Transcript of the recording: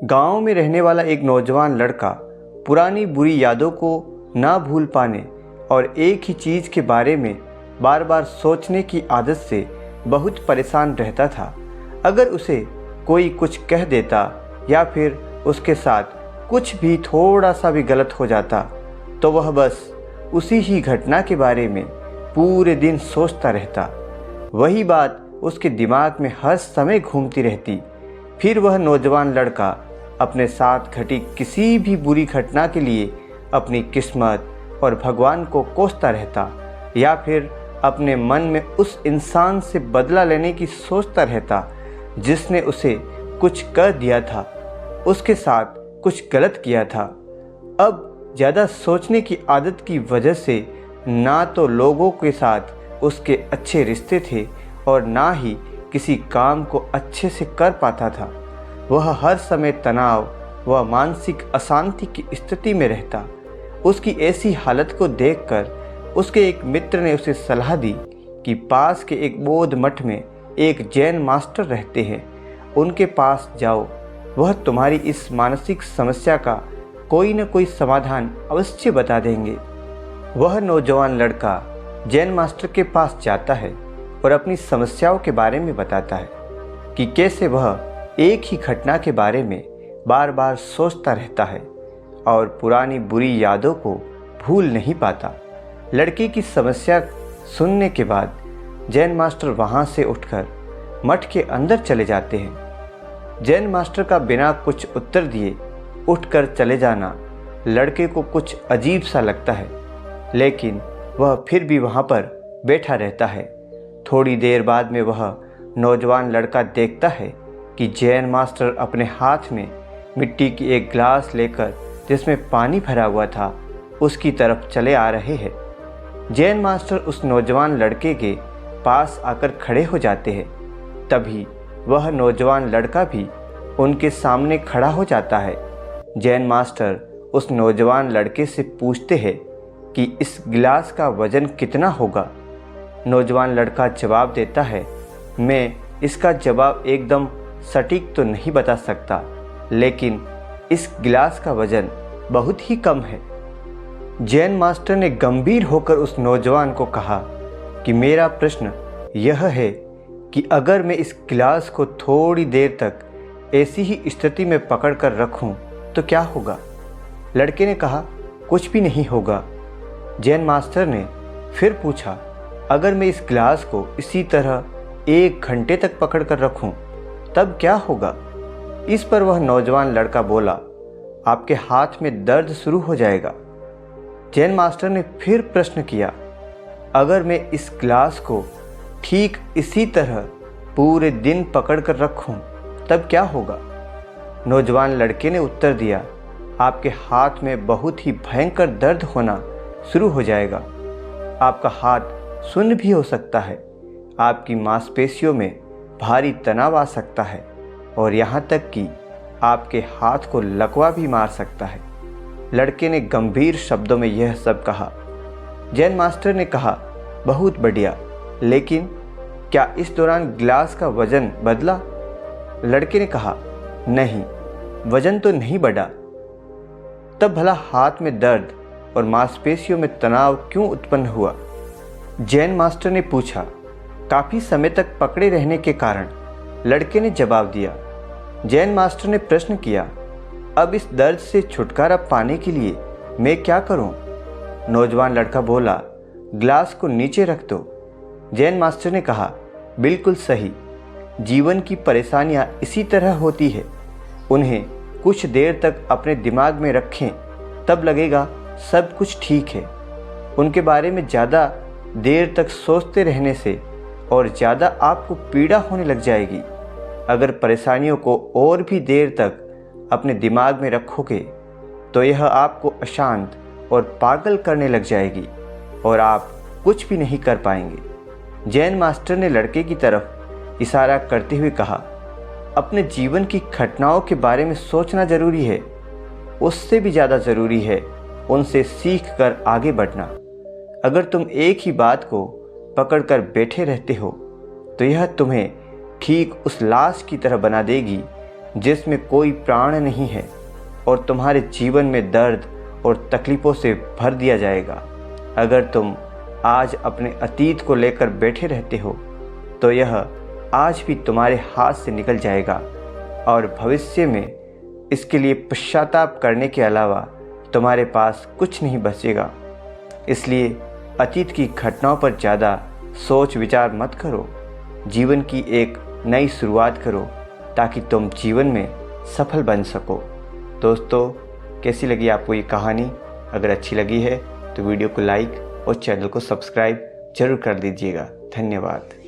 गांव में रहने वाला एक नौजवान लड़का पुरानी बुरी यादों को ना भूल पाने और एक ही चीज़ के बारे में बार बार सोचने की आदत से बहुत परेशान रहता था। अगर उसे कोई कुछ कह देता या फिर उसके साथ कुछ भी थोड़ा सा भी गलत हो जाता तो वह बस उसी ही घटना के बारे में पूरे दिन सोचता रहता। वही बात उसके दिमाग में हर समय घूमती रहती। फिर वह नौजवान लड़का अपने साथ घटी किसी भी बुरी घटना के लिए अपनी किस्मत और भगवान को कोसता रहता या फिर अपने मन में उस इंसान से बदला लेने की सोचता रहता जिसने उसे कुछ कर दिया था, उसके साथ कुछ गलत किया था। अब ज़्यादा सोचने की आदत की वजह से ना तो लोगों के साथ उसके अच्छे रिश्ते थे और ना ही किसी काम को अच्छे से कर पाता था। वह हर समय तनाव व मानसिक अशांति की स्थिति में रहता। उसकी ऐसी हालत को देखकर उसके एक मित्र ने उसे सलाह दी कि पास के एक बौद्ध मठ में एक जैन मास्टर रहते हैं, उनके पास जाओ, वह तुम्हारी इस मानसिक समस्या का कोई न कोई समाधान अवश्य बता देंगे। वह नौजवान लड़का जैन मास्टर के पास जाता है और अपनी समस्याओं के बारे में बताता है कि कैसे वह एक ही घटना के बारे में बार बार सोचता रहता है और पुरानी बुरी यादों को भूल नहीं पाता। लड़के की समस्या सुनने के बाद जैन मास्टर वहाँ से उठकर मठ के अंदर चले जाते हैं। जैन मास्टर का बिना कुछ उत्तर दिए उठकर चले जाना लड़के को कुछ अजीब सा लगता है, लेकिन वह फिर भी वहाँ पर बैठा रहता है। थोड़ी देर बाद में वह नौजवान लड़का देखता है कि जैन मास्टर अपने हाथ में मिट्टी की एक गिलास लेकर जिसमें पानी भरा हुआ था उसकी तरफ चले आ रहे हैं। जैन मास्टर उस नौजवान लड़के के पास आकर खड़े हो जाते हैं। तभी वह नौजवान लड़का भी उनके सामने खड़ा हो जाता है। जैन मास्टर उस नौजवान लड़के से पूछते हैं कि इस गिलास का वजन कितना होगा। नौजवान लड़का जवाब देता है, मैं इसका जवाब एकदम सटीक तो नहीं बता सकता, लेकिन इस गिलास का वजन बहुत ही कम है। जैन मास्टर ने गंभीर होकर उस नौजवान को कहा कि मेरा प्रश्न यह है कि अगर मैं इस गिलास को थोड़ी देर तक ऐसी ही स्थिति में पकड़ कर रखूं तो क्या होगा। लड़के ने कहा, कुछ भी नहीं होगा। जैन मास्टर ने फिर पूछा, अगर मैं इस गिलास को इसी तरह 1 घंटे तक पकड़ कर रखूं तब क्या होगा। इस पर वह नौजवान लड़का बोला, आपके हाथ में दर्द शुरू हो जाएगा। जैन मास्टर ने फिर प्रश्न किया, अगर मैं इस गिलास को ठीक इसी तरह पूरे दिन पकड़ कर रखूं तब क्या होगा। नौजवान लड़के ने उत्तर दिया, आपके हाथ में बहुत ही भयंकर दर्द होना शुरू हो जाएगा। आपका हाथ सुन्न भी हो सकता है, आपकी मांसपेशियों में भारी तनाव आ सकता है और यहाँ तक कि आपके हाथ को लकवा भी मार सकता है। लड़के ने गंभीर शब्दों में यह सब कहा। जैन मास्टर ने कहा, बहुत बढ़िया, लेकिन क्या इस दौरान गिलास का वजन बदला। लड़के ने कहा, नहीं, वजन तो नहीं बढ़ा। तब भला हाथ में दर्द और मांसपेशियों में तनाव क्यों उत्पन्न हुआ। जैन मास्टर ने पूछा। काफ़ी समय तक पकड़े रहने के कारण लड़के ने जवाब दिया। जैन मास्टर ने प्रश्न किया, अब इस दर्द से छुटकारा पाने के लिए मैं क्या करूं। नौजवान लड़का बोला, गिलास को नीचे रख दो। जैन मास्टर ने कहा, बिल्कुल सही, जीवन की परेशानियां इसी तरह होती है, उन्हें कुछ देर तक अपने दिमाग में रखें तब लगेगा सब कुछ ठीक है। उनके बारे में ज़्यादा देर तक सोचते रहने से और ज़्यादा आपको पीड़ा होने लग जाएगी। अगर परेशानियों को और भी देर तक अपने दिमाग में रखोगे तो यह आपको अशांत और पागल करने लग जाएगी और आप कुछ भी नहीं कर पाएंगे। जैन मास्टर ने लड़के की तरफ इशारा करते हुए कहा, अपने जीवन की घटनाओं के बारे में सोचना ज़रूरी है, उससे भी ज़्यादा ज़रूरी है उनसे सीख कर आगे बढ़ना। अगर तुम एक ही बात को पकड़ कर बैठे रहते हो तो यह तुम्हें ठीक उस लाश की तरह बना देगी जिसमें कोई प्राण नहीं है और तुम्हारे जीवन में दर्द और तकलीफ़ों से भर दिया जाएगा। अगर तुम आज अपने अतीत को लेकर बैठे रहते हो तो यह आज भी तुम्हारे हाथ से निकल जाएगा और भविष्य में इसके लिए पश्चाताप करने के अलावा तुम्हारे पास कुछ नहीं बचेगा। इसलिए अतीत की घटनाओं पर ज़्यादा सोच विचार मत करो, जीवन की एक नई शुरुआत करो ताकि तुम जीवन में सफल बन सको। दोस्तों, कैसी लगी आपको ये कहानी? अगर अच्छी लगी है तो वीडियो को लाइक और चैनल को सब्सक्राइब जरूर कर दीजिएगा। धन्यवाद।